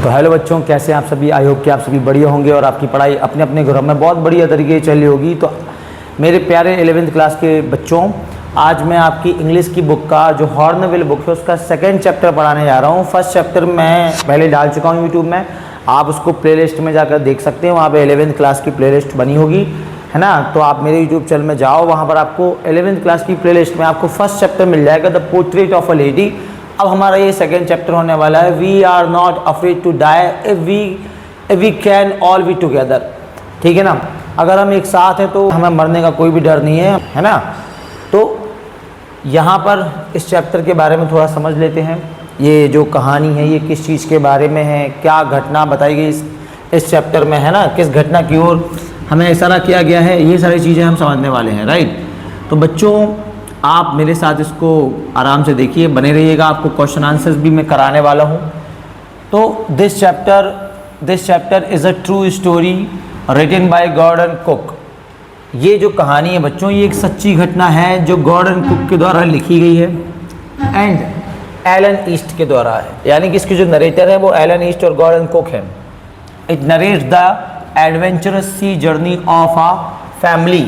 तो हेलो बच्चों, कैसे हैं आप सभी। आई होप कि आप सभी बढ़िया होंगे और आपकी पढ़ाई अपने अपने घरों में बहुत बढ़िया तरीके से चल रही होगी। तो मेरे प्यारे 11वीं क्लास के बच्चों, आज मैं आपकी इंग्लिश की बुक का जो हॉर्नबिल बुक है उसका सेकंड चैप्टर पढ़ाने जा रहा हूँ। फर्स्ट चैप्टर मैं पहले डाल चुका हूँ यूट्यूब में, आप उसको प्लेलिस्ट में जाकर देख सकते हैं। वहाँ पर 11वीं क्लास की प्लेलिस्ट बनी होगी, है ना। तो आप मेरे यूट्यूब चैनल में जाओ, वहाँ पर आपको 11वीं क्लास की प्लेलिस्ट में आपको फर्स्ट चैप्टर मिल जाएगा, the portrait of a lady. अब हमारा ये सेकेंड चैप्टर होने वाला है, we are not afraid to die if we can all be together. ठीक है ना, अगर हम एक साथ हैं तो हमें मरने का कोई भी डर नहीं है ना। तो यहाँ पर इस चैप्टर के बारे में थोड़ा समझ लेते हैं। ये जो कहानी है ये किस चीज़ के बारे में है, क्या घटना बताई गई इस चैप्टर में, है ना, किस घटना की ओर हमें इशारा किया गया है, ये सारी चीज़ें हम समझने वाले हैं, राइट। तो बच्चों आप मेरे साथ इसको आराम से देखिए, बने रहिएगा, आपको क्वेश्चन आंसर्स भी मैं कराने वाला हूँ। तो this chapter is a true story written by Gordon Cook. ये जो कहानी है बच्चों, ये एक सच्ची घटना है जो गॉर्डन कुक के द्वारा लिखी गई है एंड एलन ईस्ट के द्वारा है। यानी कि इसके जो नरेटर है वो एलन ईस्ट और गॉर्डन कुक है। It narrates the adventurous sea journey of a family.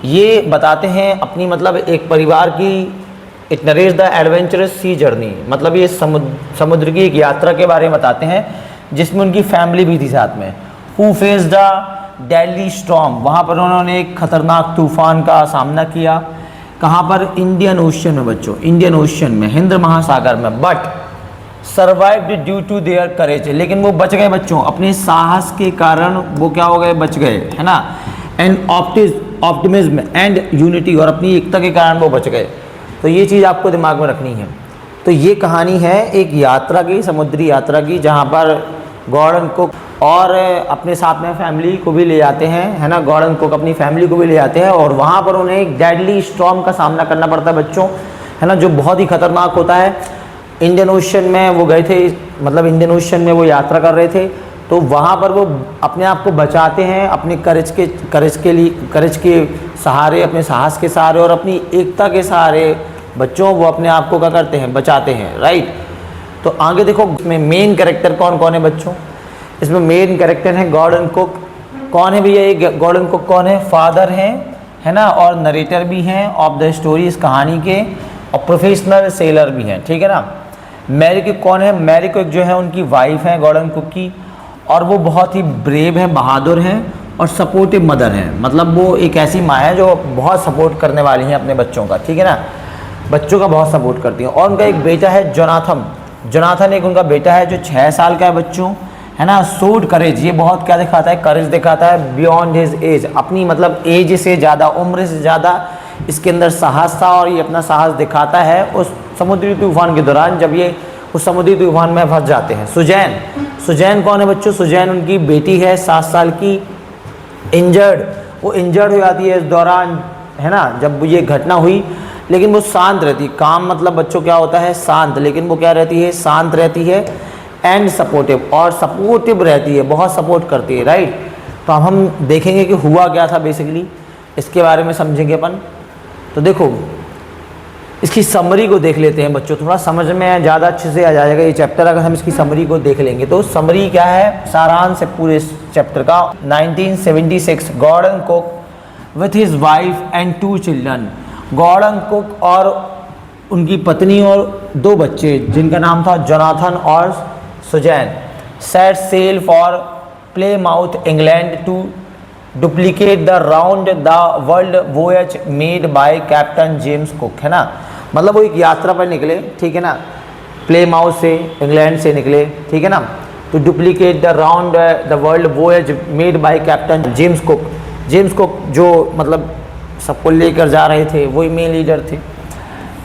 ये बताते हैं अपनी मतलब एक परिवार की, it narrates the adventurous sea journey, मतलब ये समुद्र की एक यात्रा के बारे में बताते हैं जिसमें उनकी फैमिली भी थी साथ में। Who face the deadly storm, वहाँ पर उन्होंने एक खतरनाक तूफान का सामना किया। कहाँ पर? इंडियन ओशन में बच्चों, इंडियन ओशन में, हिंद महासागर में। But survived due to their courage, लेकिन वो बच गए बच्चों, अपने साहस के कारण वो क्या हो गए, बच गए, है ना। एंड ऑप्टिमिज्म एंड यूनिटी, और अपनी एकता के कारण वो बच गए। तो ये चीज़ आपको दिमाग में रखनी है। तो ये कहानी है एक यात्रा की, समुद्री यात्रा की, जहाँ पर गॉर्डन कुक और अपने साथ में फैमिली को भी ले जाते हैं, है ना। गॉर्डन कुक अपनी फैमिली को भी ले जाते हैं और वहाँ पर उन्हें एक डेडली स्टॉर्म का सामना करना पड़ता है बच्चों, है ना, जो बहुत ही खतरनाक होता है। इंडियन ओशन में वो गए थे, मतलब इंडियन ओशन में वो यात्रा कर रहे थे, तो वहाँ पर वो अपने आप को बचाते हैं अपने करेज के सहारे, अपने साहस के सहारे और अपनी एकता के सहारे बच्चों वो अपने आप को क्या करते हैं, बचाते हैं, राइट। तो आगे देखो इसमें मेन कैरेक्टर कौन कौन है बच्चों। इसमें मेन कैरेक्टर है गॉर्डन कुक। कौन है भैया ये गॉर्डन कुक? कौन है? फादर हैं, है ना, और नरेटर भी हैं ऑफ द स्टोरी, इस कहानी के, और प्रोफेशनल सेलर भी हैं, ठीक है ना। मैरी कुक कौन है? मैरी कुक जो है उनकी वाइफ है गॉर्डन कुक की, और वो बहुत ही ब्रेव है, बहादुर हैं और सपोर्टिव मदर हैं। मतलब वो एक ऐसी माँ है जो बहुत सपोर्ट करने वाली हैं अपने बच्चों का, ठीक है ना, बच्चों का बहुत सपोर्ट करती हैं। और उनका एक बेटा है जोनाथन एक उनका बेटा है जो 6 साल का है बच्चों, है ना। शोड करेज, ये बहुत क्या दिखाता है, करेज दिखाता है बियॉन्ड हिज एज, अपनी मतलब एज से ज़्यादा, उम्र से ज़्यादा इसके अंदर साहस था और ये अपना साहस दिखाता है उस समुद्री तूफान के दौरान, जब ये उस समुद्री तूफान में फंस जाते हैं। सुजैन कौन है बच्चों? सुजैन उनकी बेटी है 7 साल की, वो इंजर्ड हो जाती है इस दौरान, है ना, जब ये घटना हुई। लेकिन वो शांत रहती है, काम मतलब बच्चों क्या होता है, शांत, लेकिन वो क्या रहती है, शांत रहती है एंड सपोर्टिव, और सपोर्टिव रहती है, बहुत सपोर्ट करती है, राइट। तो अब हम देखेंगे कि हुआ क्या था बेसिकली, इसके बारे में समझेंगे अपन। तो देखो इसकी समरी को देख लेते हैं बच्चों, थोड़ा समझ में ज़्यादा अच्छे से आ जाएगा ये चैप्टर अगर हम इसकी समरी को देख लेंगे। तो समरी क्या है, सारांश है पूरे इस चैप्टर का। 1976 Gordon Cook with his wife and 2 children, Gordon Cook और उनकी पत्नी और 2 बच्चे जिनका नाम था जोनाथन और Suzanne, set sail for Plymouth England to duplicate the round the world voyage made by captain James Cook, है ना। मतलब वो एक यात्रा पर निकले, ठीक है ना, प्लेमाउथ से, इंग्लैंड से निकले, ठीक है ना, to duplicate the round the world voyage made by captain James Cook जो मतलब सबको लेकर जा रहे थे, वही मेन लीडर थे।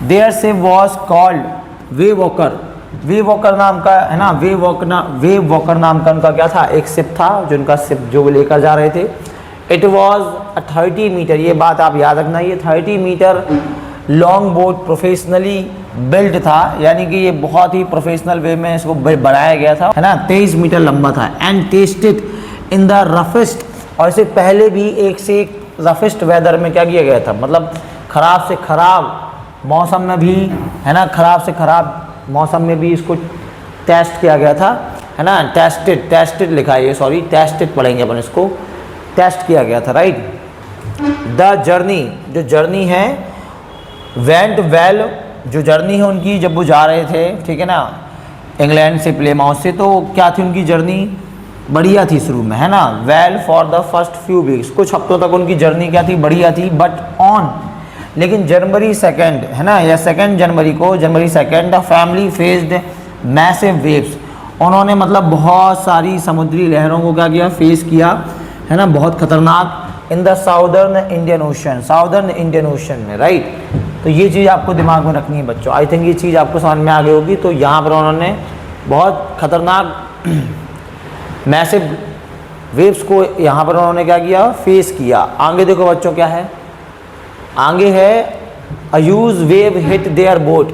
देयर से वॉज कॉल्ड वे वॉकर नाम का, है ना, वे वॉकर नाम का उनका क्या था, एक शिप था जिनका शिप जो लेकर जा रहे थे। इट वॉज 30 मीटर, ये बात आप याद रखना, ये 30 metre long boat professionally build था, यानी कि ये बहुत ही प्रोफेशनल वे में इसको बनाया गया था, है ना। 23 मीटर लंबा था and tested in the roughest, और इससे पहले भी एक से एक रफेस्ट वेदर में क्या किया गया था, मतलब खराब से खराब मौसम में भी, है ना, खराब से खराब मौसम में भी इसको टेस्ट किया गया था है ना, टेस्टेड लिखा है ये, सॉरी टेस्टेड पढ़ेंगे अपन इसको, टेस्ट किया गया था, राइट। द जर्नी, जो जर्नी है, वेंट वेल, जो जर्नी है उनकी, जब वो जा रहे थे, ठीक है ना, इंग्लैंड से प्लेमाउथ से, तो क्या थी उनकी जर्नी, बढ़िया थी शुरू में, है ना। Well for the first few weeks, कुछ हफ्तों तक उनकी जर्नी क्या थी, बढ़िया थी। बट ऑन, लेकिन जनवरी 2 है ना, या 2 जनवरी को, जनवरी 2 the family faced massive waves, उन्होंने मतलब बहुत सारी समुद्री लहरों को क्या किया, फेस किया, है ना, बहुत खतरनाक, in the southern Indian ocean में, राइट। तो ये चीज़ आपको दिमाग में रखनी है बच्चों। आई थिंक ये चीज़ आपको समझ में आ गई होगी। तो यहाँ पर उन्होंने बहुत खतरनाक मैसिव वेव्स को यहाँ पर उन्होंने क्या किया, फेस किया। आगे देखो बच्चों क्या है, आगे है a huge wave hit their boat,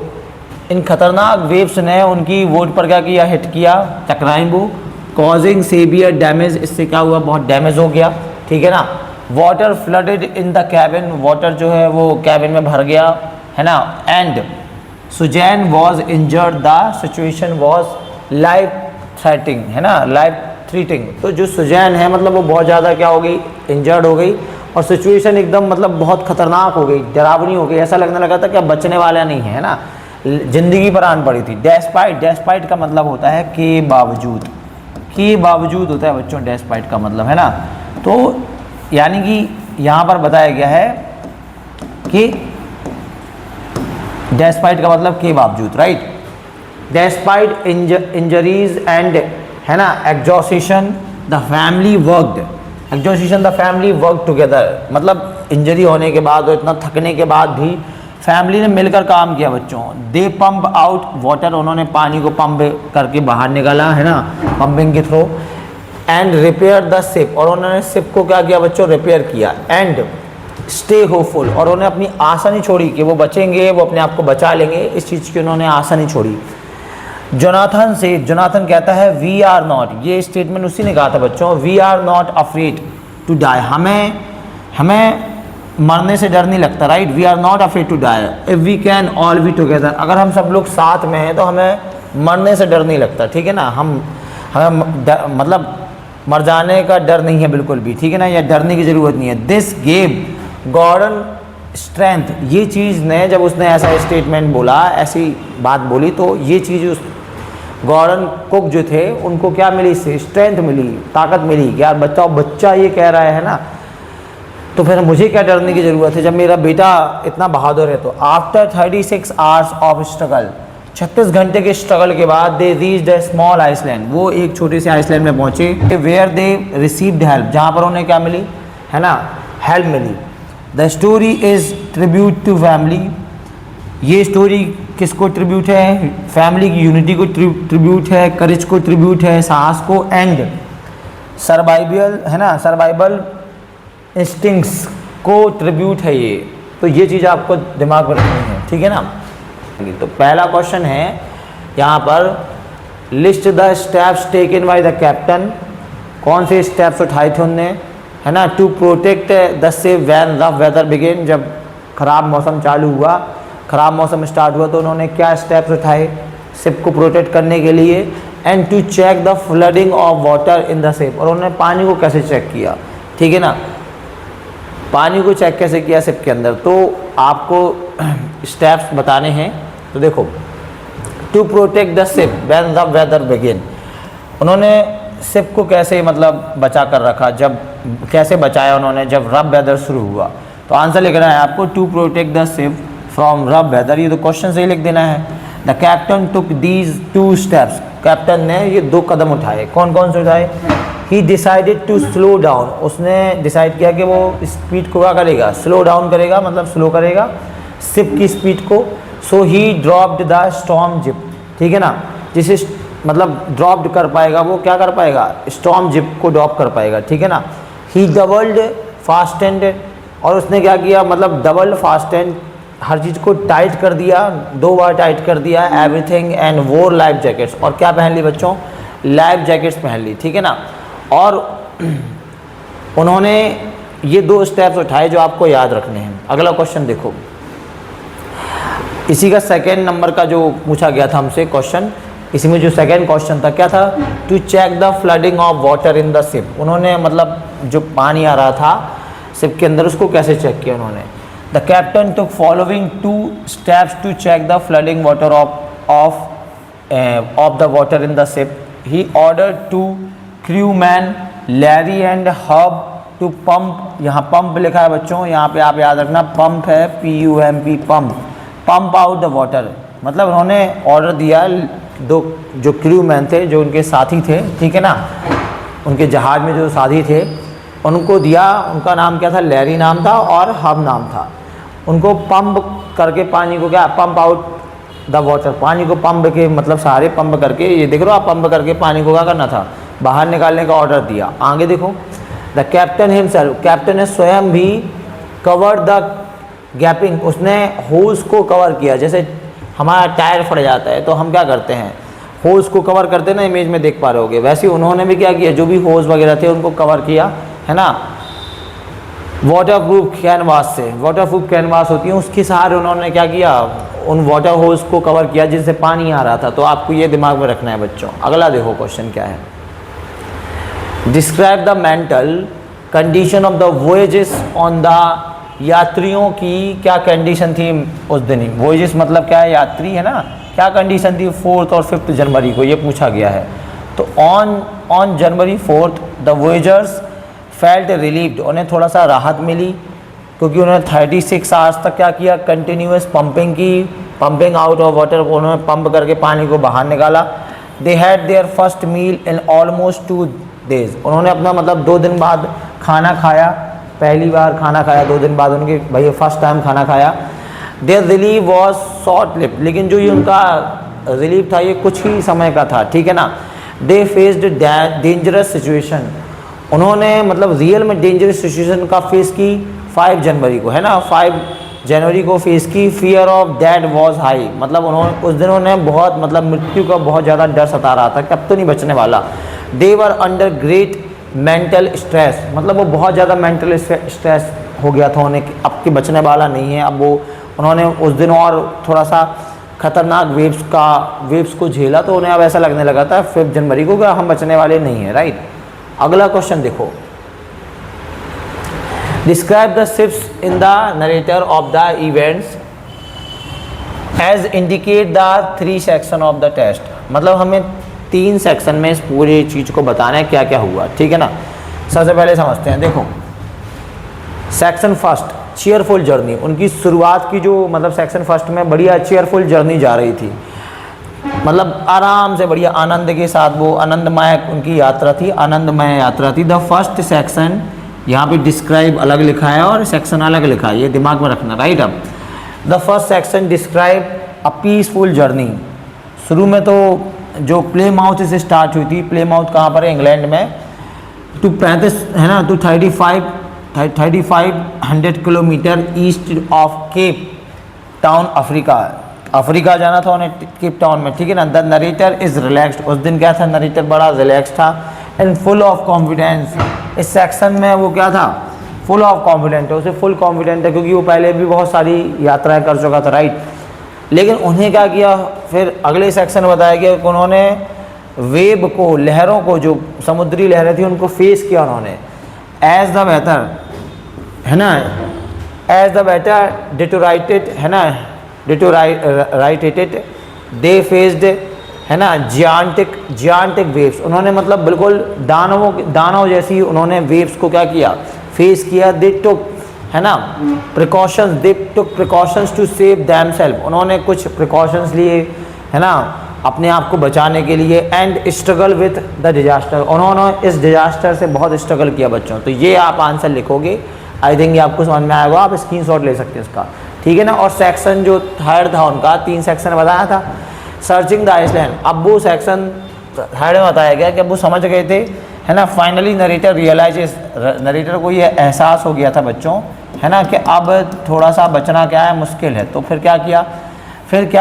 इन खतरनाक वेव्स ने उनकी बोट पर क्या किया, हिट किया, टकराई वो, कॉजिंग सीवियर डैमेज, इससे क्या हुआ, बहुत डैमेज हो गया, ठीक है ना। Water flooded in the cabin, water जो है वो कैबिन में भर गया, है ना। And Suzanne was injured, the situation was life threatening, है ना, लाइफ थ्रेटिंग। तो जो सुजैन है मतलब वो बहुत ज़्यादा क्या हो गई, इंजर्ड हो गई, और सिचुएशन एकदम मतलब बहुत खतरनाक हो गई, डरावनी हो गई, ऐसा लगने लगा था कि अब बचने वाला नहीं है ना, जिंदगी पर आन पड़ी थी। डेस्पाइट का मतलब होता है के बावजूद होता है बच्चों, डेस्पाइट का मतलब, है ना। तो यानी कि यहाँ पर बताया गया है कि डेस्पाइट का मतलब के बावजूद, राइट। डेस्पाइट इंजरीज एंड, है ना, exhaustion the family worked together, मतलब इंजरी होने के बाद और इतना थकने के बाद भी फैमिली ने मिलकर काम किया बच्चों। दे पंप आउट वाटर, उन्होंने पानी को पंप करके बाहर निकाला, है ना, पंपिंग के through. And repair the ship, और उन्होंने शिप को क्या किया बच्चों, रिपेयर किया। एंड स्टे होपफुल, और उन्होंने अपनी आशा नहीं छोड़ी कि वो बचेंगे, वो अपने आप को बचा लेंगे, इस चीज़ की उन्होंने आशा नहीं छोड़ी। जोनाथन कहता है वी आर नॉट, ये स्टेटमेंट उसी ने कहा था बच्चों, we are not afraid to die, हमें मरने से डर नहीं लगता, right. We are not afraid to die if we can all be together, अगर हम सब लोग साथ में हैं तो हमें मरने से डर नहीं लगता, ठीक है ना। हमें मतलब मर जाने का डर नहीं है बिल्कुल भी, ठीक है ना, या डरने की ज़रूरत नहीं है। दिस गेव गॉर्डन स्ट्रेंथ, ये चीज़ ने, जब उसने ऐसा स्टेटमेंट बोला, ऐसी बात बोली, तो ये चीज़ उस गॉर्डन कुक जो थे उनको क्या मिली, इससे स्ट्रेंथ मिली, ताकत मिली कि यार बच्चा ये कह रहा है ना, तो फिर मुझे क्या डरने की ज़रूरत है जब मेरा बेटा इतना बहादुर है। तो आफ्टर 36 आवर्स ऑफ स्ट्रगल, 36 घंटे के स्ट्रगल के बाद they reached a small island, वो एक छोटे से आइसलैंड में पहुँचे, वेयर दे रिसीव्ड हेल्प, जहाँ पर उन्हें क्या मिली, है ना, हेल्प मिली। The story is tribute to family, ये स्टोरी किसको ट्रिब्यूट है, फैमिली की यूनिटी को ट्रिब्यूट है, करेज को ट्रिब्यूट है, साहस को, एंड सर्वाइवल, है ना, सर्वाइवल इंस्टिंक्ट्स को ट्रिब्यूट है ये। तो ये चीज़ आपको दिमाग में रखनी है, ठीक है ना। तो पहला क्वेश्चन है यहाँ पर, list the steps taken by the captain, कौन से स्टेप्स उठाए थे उनने, है ना, to protect the ship when rough weather begin, जब ख़राब मौसम चालू हुआ, ख़राब मौसम स्टार्ट हुआ, तो उन्होंने क्या स्टेप्स उठाए शिप को प्रोटेक्ट करने के लिए। And to check the flooding of water in the ship, और उन्होंने पानी को कैसे चेक किया, ठीक है ना, पानी को चेक कैसे किया शिप के अंदर। तो आपको स्टेप्स बताने हैं, तो देखो, to protect the ship when the weather begin, उन्होंने शिप को कैसे मतलब बचा कर रखा, जब कैसे बचाया उन्होंने जब रफ वेदर शुरू हुआ। तो आंसर लिखना है आपको, to protect the ship from rough weather, ये तो क्वेश्चन से ही लिख देना है। The captain took these 2 steps, कैप्टन ने ये 2 कदम उठाए, कौन कौन से उठाए। He decided to slow down, उसने डिसाइड किया कि वो स्पीड को क्या करेगा, स्लो डाउन करेगा, मतलब स्लो करेगा शिप की स्पीड को। So he dropped the storm jib, ठीक है ना, जिसे मतलब ड्रॉप्ड कर पाएगा वो क्या कर पाएगा, स्टॉर्म जिप को ड्रॉप कर पाएगा, ठीक है ना। ही डबल्ड फास्टेंड, और उसने क्या किया, मतलब डबल फास्टेंड, हर चीज़ को टाइट कर दिया, 2 बार टाइट कर दिया, एवरीथिंग, एंड वोर लाइफ जैकेट्स, और क्या पहन ली बच्चों, लाइफ जैकेट्स पहन ली, ठीक है ना। और उन्होंने ये 2 स्टेप्स उठाए जो आपको याद रखने हैं। अगला क्वेश्चन देखो, इसी का 2nd नंबर का जो पूछा गया था हमसे क्वेश्चन, इसी में जो सेकंड क्वेश्चन था क्या था, to check the flooding of water in the ship, उन्होंने मतलब जो पानी आ रहा था शिप के अंदर उसको कैसे चेक किया उन्होंने। The captain took following 2 steps to check the flooding water of the water in the ship. He order to crew man Larry and Herb to pump, यहाँ पंप लिखा है बच्चों, यहाँ पे आप याद रखना पंप है, PUMP pump out the water. मतलब उन्होंने ऑर्डर दिया, 2 जो क्रू मैन थे जो उनके साथी थे, ठीक है ना, उनके जहाज़ में जो साथी थे उनको दिया, उनका नाम क्या था, लैरी नाम था और हब नाम था। उनको पंप करके पानी को क्या, पंप आउट द वाटर, पानी को पंप के मतलब सारे पंप करके, ये देख रहे हो आप, पंप करके पानी को क्या करना था, बाहर निकालने का ऑर्डर दिया। आगे देखो, द कैप्टन हिमसेल्फ, कैप्टन ने स्वयं भी कवर द गैपिंग, उसने होल्स को कवर किया। जैसे हमारा टायर फट जाता है तो हम क्या करते हैं, होल्स को कवर करते हैं ना, इमेज में देख पा रहे होगे, वैसे उन्होंने भी क्या किया, जो भी होल्स वगैरह थे उनको कवर किया, है ना, वाटरप्रूफ कैनवास से। वाटरप्रूफ कैनवास होती है उसके सहारे उन्होंने क्या किया, उन वाटर होल्स को कवर किया जिससे पानी आ रहा था। तो आपको ये दिमाग में रखना है बच्चों। अगला देखो क्वेश्चन क्या है, describe the mental condition of the वोएजेस ऑन द, यात्रियों की क्या कंडीशन थी उस दिन। वोएजेस मतलब क्या है, यात्री है ना, क्या कंडीशन थी 4 और 5 जनवरी को, ये पूछा गया है। तो on January 4 the voyagers felt relieved, उन्हें थोड़ा सा राहत मिली क्योंकि उन्होंने 36 आवर्स तक क्या किया, कंटिन्यूस पंपिंग की, पंपिंग आउट ऑफ वाटर, उन्होंने पंप करके पानी को बाहर निकाला। They had their first meal in almost 2 days, उन्होंने अपना मतलब 2 दिन बाद खाना खाया, पहली बार खाना खाया 2 दिन बाद उनके, भाई फर्स्ट टाइम खाना खाया। Their relief was short lived, लेकिन जो ये उनका रिलीफ था ये कुछ ही समय का था, ठीक है ना। दे फेस्ड डेंजरस सिचुएशन, उन्होंने मतलब रियल में डेंजरस सिचुएशन का फेस की 5 जनवरी को, है ना, 5 जनवरी को फेस की। Fear of death was high, मतलब उन्होंने उस दिन उन्हें बहुत मतलब मृत्यु का बहुत ज़्यादा डर सता रहा था कि अब तो नहीं बचने वाला। They were under great mental stress, मतलब वो बहुत ज़्यादा मेंटल स्ट्रेस हो गया था उन्हें, अब के बचने वाला नहीं है। अब वो उन्होंने उस दिन और थोड़ा सा खतरनाक वेव्स को झेला, तो उन्हें अब ऐसा लगने लगा था 5 जनवरी को कि हम बचने वाले नहीं हैं, राइट। अगला क्वेश्चन देखो, describe the ships in the narrator of the events as indicate the 3 section of the test, मतलब हमें 3 सेक्शन में इस पूरी चीज़ को बताना है क्या क्या हुआ, ठीक है ना। सबसे पहले समझते हैं, देखो सेक्शन फर्स्ट चीयरफुल जर्नी, उनकी शुरुआत की जो मतलब सेक्शन फर्स्ट में बढ़िया चीयरफुल जर्नी जा रही थी, मतलब आराम से बढ़िया आनंद के साथ, वो आनंदमय उनकी यात्रा थी, आनंदमय यात्रा थी। द फर्स्ट सेक्शन, यहाँ पे डिस्क्राइब अलग लिखा है और सेक्शन अलग लिखा है, ये दिमाग में रखना, राइट। अब the first section describe a peaceful journey, शुरू में तो जो प्लेमाउथ से स्टार्ट हुई थी, प्लेमाउथ कहाँ पर है, इंग्लैंड में, टू 35 है ना, to 3500 kilometre east of Cape Town, Africa जाना था उन्हें केप टाउन में, ठीक है ना। द नरेटर इज रिलैक्स्ड, उस दिन क्या था, नरेटर बड़ा रिलैक्स था एंड फुल ऑफ कॉन्फिडेंस। इस सेक्शन में वो क्या था, फुल ऑफ कॉन्फिडेंट है, उसे फुल कॉन्फिडेंट है क्योंकि वो पहले भी बहुत सारी यात्राएं कर चुका था, राइट। लेकिन उन्हें क्या किया, फिर अगले सेक्शन बताया कि उन्होंने वेव को, लहरों को, जो समुद्री लहरें थी उनको फेस किया उन्होंने। एज द वेदर है ना, एज द वेदर डिटोराइटेड है ना, डिटोराइटेड दे फेस्ड है ना जियांटिक वेव्स, उन्होंने मतलब बिल्कुल दानव जैसी उन्होंने वेव्स को क्या किया, फेस किया। दे टुक है ना precautions, they took precautions to save themselves, उन्होंने कुछ प्रिकॉशंस लिए है ना अपने आप को बचाने के लिए। And struggle with the disaster, उन्होंने इस डिजास्टर से बहुत स्ट्रगल किया बच्चों। तो ये आप आंसर लिखोगे, आई थिंक ये आपको समझ में आएगा, आप स्क्रीनशॉट ले सकते हैं इसका, ठीक है ना। और सेक्शन जो थर्ड था उनका, 3 सेक्शन बताया था, सर्चिंग द आइसलैंड। अब वो सेक्शन थर्ड में बताया गया कि अब वो समझ गए थे है ना, फाइनली नरेटर रियलाइजेस, नरेटर को ये एहसास हो गया था बच्चों है ना कि अब थोड़ा सा बचना क्या है, मुश्किल है। तो फिर क्या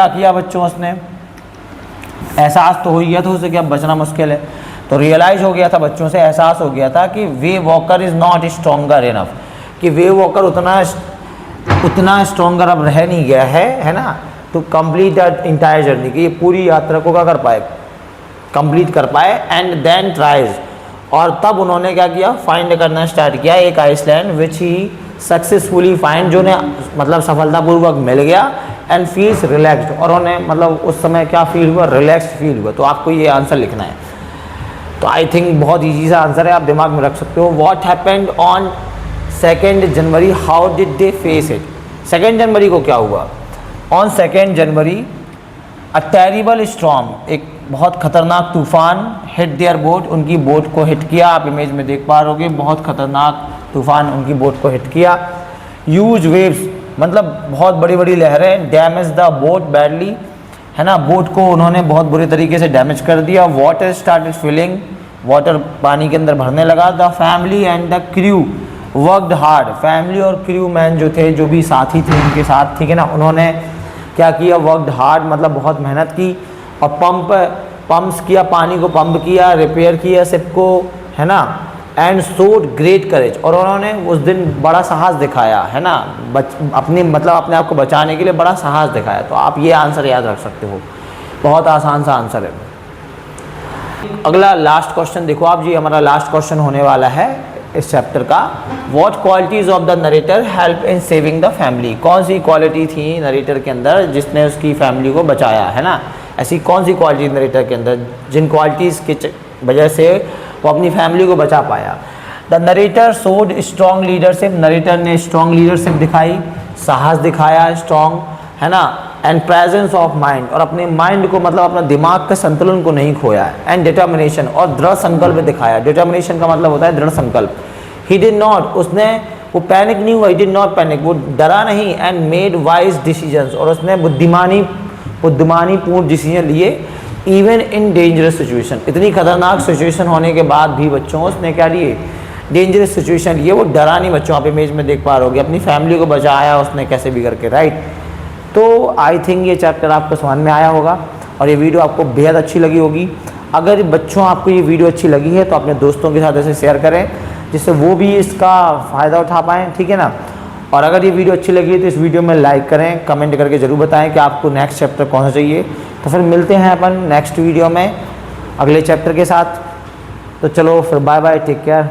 किया बच्चों, उसने एहसास तो हो गया था उसे कि अब बचना मुश्किल है, तो रियलाइज हो गया था बच्चों से, एहसास हो गया था कि Wavewalker is not stronger enough, कि वे वॉकर उतना स्ट्रॉन्गर अब रह नहीं गया है ना, to complete that entire journey, कि ये पूरी यात्रा को क्या कर पाए, कंप्लीट कर पाए। एंड देन ट्राइज, और तब उन्होंने क्या किया, फाइंड करना स्टार्ट किया एक आइसलैंड विच ही सक्सेसफुली फाइंड, जो उन्हें मतलब सफलतापूर्वक मिल गया। एंड फील्स रिलैक्स्ड, और उन्हें मतलब उस समय क्या फील हुआ, रिलैक्स फील हुआ। तो आपको ये आंसर लिखना है। तो आई थिंक बहुत ईजी सा आंसर है, आप दिमाग में रख सकते हो। What happened on 2 January, how did they face it. 2 जनवरी को क्या हुआ, on 2 January a terrible storm, एक बहुत खतरनाक तूफान, हिट देयर बोट, उनकी बोट को हिट किया। आप इमेज में देख पा रहे हो, बहुत खतरनाक तूफान उनकी बोट को हिट किया। ह्यूज वेव्स, मतलब बहुत बड़ी बड़ी लहरें। डैमेज द बोट बैडली, है ना, बोट को उन्होंने बहुत बुरे तरीके से डैमेज कर दिया। वाटर स्टार्टेड फिलिंग, वाटर पानी के अंदर भरने लगा। The family and the crew worked hard, family और क्रू मैन जो थे, जो भी साथी थे उनके साथ, ठीक है ना, उन्होंने क्या किया, वर्कड हार्ड, मतलब बहुत मेहनत की। और पंप्स किया, पानी को पंप किया, रिपेयर किया शिप को, है ना। एंड शोड ग्रेट करेज, और उन्होंने उस दिन बड़ा साहस दिखाया, है ना, अपने आप को बचाने के लिए बड़ा साहस दिखाया। तो आप ये आंसर याद रख सकते हो, बहुत आसान सा आंसर है। अगला लास्ट क्वेश्चन देखो आप जी, हमारा लास्ट क्वेश्चन होने वाला है इस चैप्टर का। What qualities of the narrator help in saving the family, कौन सी क्वालिटी थी नरेटर के अंदर जिसने उसकी फैमिली को बचाया, है ना। ऐसी कौन सी क्वालिटी नरेटर के अंदर जिन क्वालिटीज़ की वजह से वो अपनी फैमिली को बचा पाया। The narrator showed strong leadership, narrator ने स्ट्रॉन्ग लीडरशिप दिखाई, साहस दिखाया, स्ट्रॉन्ग, है ना। एंड प्रेजेंस ऑफ माइंड, और अपने माइंड को मतलब अपना दिमाग का संतुलन को नहीं खोया। एंड डिटर्मिनेशन, और दृढ़ संकल्प दिखाया। डिटर्मिनेशन का मतलब होता है दृढ़ संकल्प। ही डिड नॉट, उसने वो पैनिक नहीं हुआ, ही डिड नॉट पैनिक, वो डरा नहीं। एंड मेड वाइज डिसीजंस, और उसने बुद्धिमानीपूर्ण डिसीजन लिए। इवन इन डेंजरस सिचुएशन, इतनी खतरनाक सिचुएशन होने के बाद भी बच्चों उसने क्या लिए, डेंजरस सिचुएशन लिए, वो डरा नहीं। बच्चों आप इमेज में देख पा रहे होगे, अपनी फैमिली को बचाया उसने कैसे भी करके, राइट। तो आई थिंक ये चैप्टर आपको समझ में आया होगा और ये वीडियो आपको बेहद अच्छी लगी होगी। अगर बच्चों आपको ये वीडियो अच्छी लगी है तो अपने दोस्तों के साथ ऐसे शेयर करें जिससे वो भी इसका फ़ायदा उठा पाएँ, ठीक है ना। और अगर ये वीडियो अच्छी लगी है तो इस वीडियो में लाइक करें, कमेंट करके ज़रूर बताएं कि आपको नेक्स्ट चैप्टर कौन सा चाहिए। तो फिर मिलते हैं अपन नेक्स्ट वीडियो में अगले चैप्टर के साथ। तो चलो फिर बाय बाय, टेक केयर।